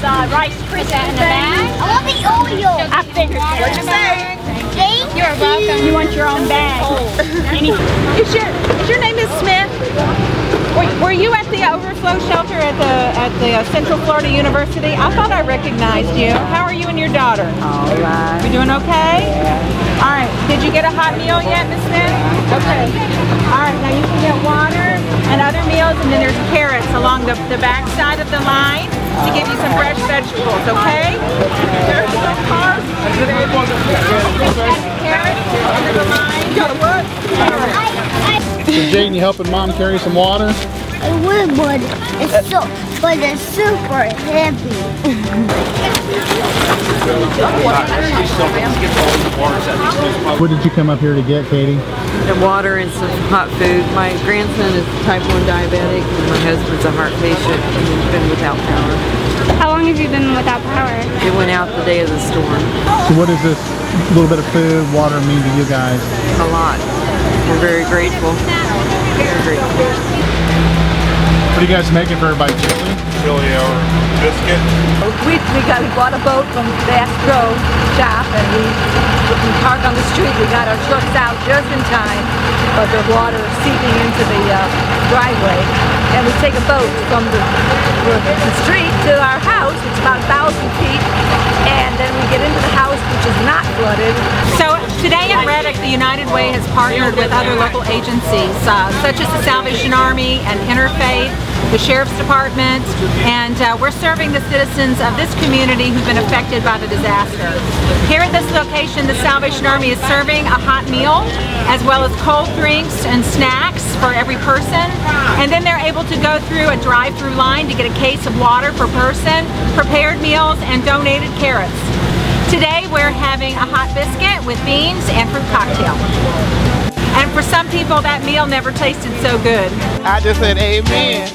Rice Krispies in the bag. I want the Oreo. I figured that. What'd you say? You're welcome. You want your own bag. Is your name is Smith? Were you at the overflow shelter at the Central Florida University? I thought I recognized you. How are you and your daughter? All right. You doing okay? Yeah. All right. Did you get a hot meal yet, Miss Smith? Okay. All right. Now you can get water and other meals, and then there's carrots along the back side of the line to give you some fresh vegetables. Okay? There's some cars. Carrots under the line. You got a what? So Jaden, you helping Mom carry some water? I would, but it's super heavy. What did you come up here to get, Katie? The water and some hot food. My grandson is type 1 diabetic and my husband's a heart patient and he's been without power. How long have you been without power? It went out the day of the storm. So what does this little bit of food, water mean to you guys? A lot. We're very grateful. Very grateful. What are you guys making for everybody? Chili or biscuit. We bought a boat from Bass Pro shop and we parked on the street. We got our trucks out just in time, but the water is seeping into the driveway. And we take a boat from the street to our house, which is about 1,000 feet, and then we get into the house, which is not flooded. So today in Reddick, the United Way has partnered with other local agencies, such as the Salvation Army and Interfaith, the Sheriff's Department, and we're serving the citizens of this community who've been affected by the disaster. Here at this location, the Salvation Army is serving a hot meal, as well as cold drinks and snacks for every person, and then they're able to go through a drive-through line to get a case of water per person, prepared meals, and donated carrots. Today we're having a hot biscuit with beans and fruit cocktail. And for some people that meal never tasted so good. I just said amen.